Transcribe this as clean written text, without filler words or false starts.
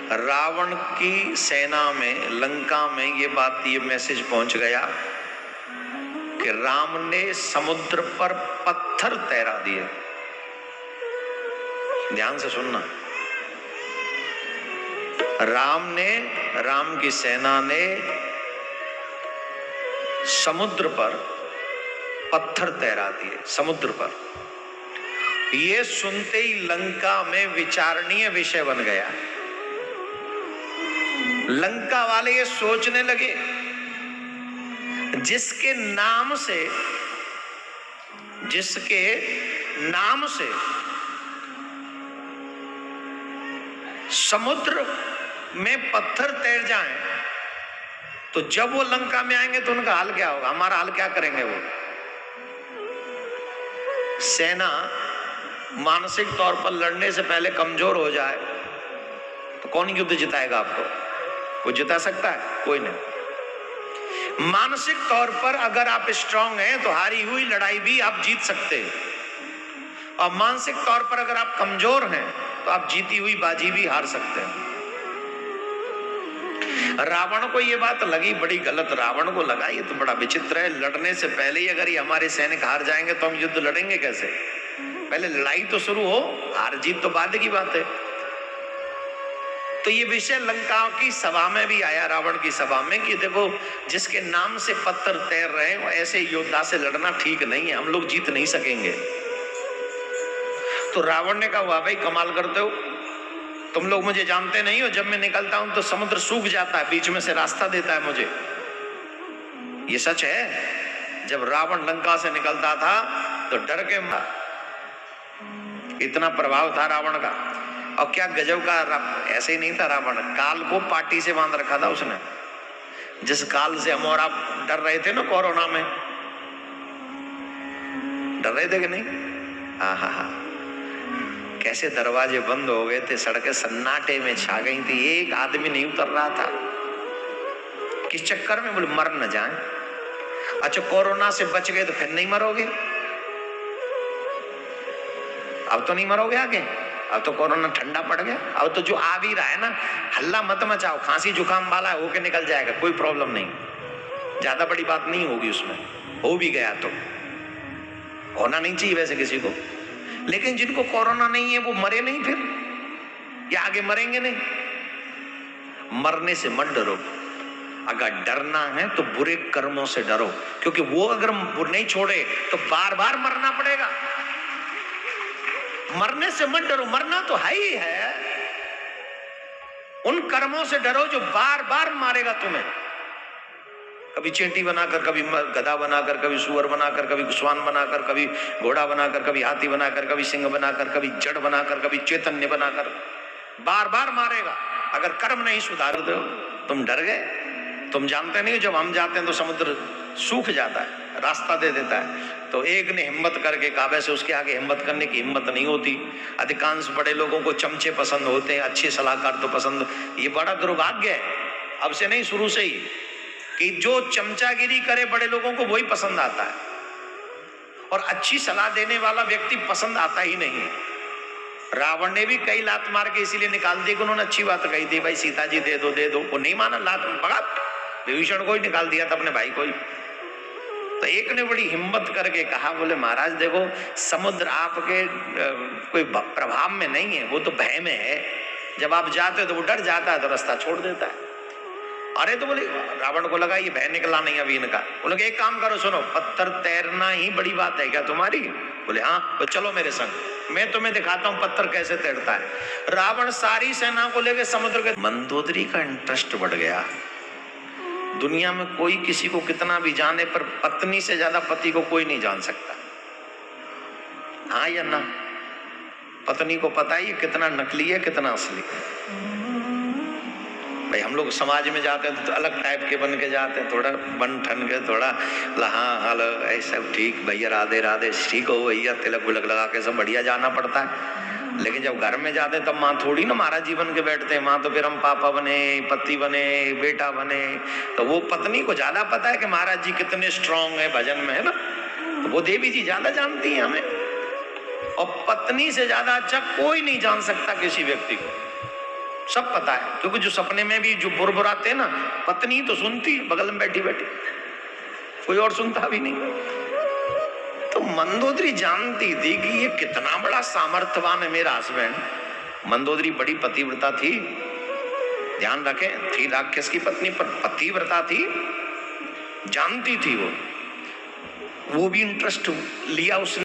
रावण की सेना में, लंका में ये मैसेज पहुंच गया कि राम ने समुद्र पर पत्थर तैरा दिए। ध्यान से सुनना, राम की सेना ने समुद्र पर पत्थर तैरा दिए, समुद्र पर। ये सुनते ही लंका में विचारणीय विषय बन गया। लंका वाले ये सोचने लगे, जिसके नाम से समुद्र में पत्थर तैर जाएं, तो जब वो लंका में आएंगे तो उनका हाल क्या होगा, हमारा हाल क्या करेंगे वो। सेना मानसिक तौर पर लड़ने से पहले कमजोर हो जाए तो कौन युद्ध जिताएगा आपको? कोई जिता सकता है? कोई नहीं। मानसिक तौर पर अगर आप स्ट्रांग हैं तो हारी हुई लड़ाई भी आप जीत सकते हैं, और मानसिक तौर पर अगर आप कमजोर हैं तो आप जीती हुई बाजी भी हार सकते हैं। रावण को ये बात लगी बड़ी गलत। रावण को लगा ये तो बड़ा विचित्र है, लड़ने से पहले ही अगर ये हमारे सैनिक हार जाएंगे तो हम युद्ध लड़ेंगे कैसे? पहले लड़ाई तो शुरू हो, हार जीत तो बाद की बात है। तो ये विषय लंका की सभा में भी आया, रावण की सभा में, कि देखो जिसके नाम से पत्थर तैर रहे हैं ऐसे योद्धा से लड़ना ठीक नहीं है, हम लोग जीत नहीं सकेंगे। तो रावण ने कहा, वाह भाई कमाल करते हो, तुम लोग मुझे जानते नहीं हो, जब मैं निकलता हूं तो समुद्र सूख जाता है, बीच में से रास्ता देता है मुझे। ये सच है। जब रावण लंका से निकलता था तो डर के इतना प्रभाव था रावण का। और क्या गजब का, ऐसे ही नहीं था रावण, काल को पार्टी से बांध रखा था उसने। जिस काल से हम और आप डर रहे थे ना कोरोना में, डर रहे थे कि नहीं? हाँ, कैसे दरवाजे बंद हो गए थे, सड़कें सन्नाटे में छा गई थी, एक आदमी नहीं उतर रहा था। किस चक्कर में? बोले मर न जाए। अच्छा कोरोना से बच गए तो फिर नहीं मरोगे? अब तो नहीं मरोगे आगे, अब तो कोरोना ठंडा पड़ गया। अब तो जो आ भी रहा है ना, हल्ला मत मचाओ, खांसी जुकाम वाला होके निकल जाएगा, कोई प्रॉब्लम नहीं, ज्यादा बड़ी बात नहीं होगी उसमें। हो भी गया तो होना नहीं चाहिए वैसे किसी को, लेकिन जिनको कोरोना नहीं है वो मरे नहीं फिर, या आगे मरेंगे नहीं। मरने से मत डरो, अगर डरना है तो बुरे कर्मों से डरो, क्योंकि वो अगर नहीं छोड़े तो बार बार मरना पड़ेगा। मरने से मत डरो, मरना तो है ही है, उन कर्मों से डरो जो बार बार मारेगा तुम्हें। कभी चींटी बनाकर, कभी गधा बनाकर, कभी सुअर बनाकर, कभी श्वान बनाकर, कभी घोड़ा बनाकर, कभी हाथी बनाकर, कभी सिंह बनाकर, कभी जड़ बनाकर, कभी चैतन्य बनाकर, बार बार मारेगा। अगर कर्म नहीं सुधार दो, तुम डर गए। तुम जानते नहीं, जब हम जाते हैं तो समुद्र सूख जाता है, रास्ता दे देता है। तो एक ने हिम्मत करके कहा, वैसे उसके आगे हिम्मत करने की हिम्मत नहीं होती। अधिकांश बड़े लोगों को चमचे पसंद होते हैं, अच्छे सलाहकार तो पसंद। ये बड़ा दुर्भाग्य है, अब से नहीं शुरू से ही, कि जो चमचागिरी करे बड़े लोगों को वही पसंद आता है, और अच्छी सलाह देने वाला व्यक्ति पसंद आता ही नहीं। रावण ने भी कई लात मार के इसीलिए निकाल दी कि उन्होंने अच्छी बात कही थी, भाई सीता जी दे दो दे दो, वो नहीं माना, लात भगा, विभीषण को ही निकाल दिया था, अपने भाई को ही। तो एक ने बड़ी हिम्मत करके कहा, बोले महाराज देखो समुद्र आपके कोई प्रभाव में नहीं है, वो तो भय में है। जब आप जाते हो तो वो डर जाता है तो रास्ता छोड़ देता है। अरे तो बोले, रावण को लगा ये भय निकला नहीं अभी इनका। बोले एक काम करो, सुनो, पत्थर तैरना ही बड़ी बात है क्या तुम्हारी? बोले हाँ, तो चलो मेरे संग, मैं तुम्हें दिखाता हूँ पत्थर कैसे तैरता है। रावण सारी सेना को लेकर समुद्र के, मंदोदरी का इंटरेस्ट बढ़ गया। दुनिया में कोई किसी को कितना भी जाने, पर पत्नी से ज्यादा पति को कोई नहीं जान सकता। हाँ या ना? पत्नी को पता ही कितना नकली है कितना असली। भाई हम लोग समाज में जाते हैं तो अलग टाइप के बन के जाते हैं, थोड़ा बन ठन के, थोड़ा हाँ हेलो ऐसा ठीक, भैया राधे राधे, ठीक हो भैया, तिलक विलक लगा के सब बढ़िया जाना पड़ता है। लेकिन जब घर में जाते तब माँ थोड़ी ना महाराज जी बन के बैठते हैं। माँ तो फिर हम पापा बने, पति बने, बेटा बने। तो वो पत्नी को ज्यादा पता है कि महाराज जी कितने स्ट्रांग है भजन में, है ना, तो वो देवी जी ज्यादा जानती है हमें। और पत्नी से ज्यादा अच्छा कोई नहीं जान सकता किसी व्यक्ति को। सब पता है, क्योंकि जो सपने में भी जो बुरबुराते हैं ना, पत्नी तो सुनती बगल में बैठी बैठी, कोई और सुनता भी नहीं। तो मंदोदरी जानती थी कि ये कितना बड़ा सामर्थ्यवान है मेरा हस्बैंड। मंदोदरी बड़ी पतिव्रता थी, ध्यान रखें, थी राक्षस की पत्नी पर पतिव्रता थी, जानती थी वो भी इंटरेस्ट लिया उसने।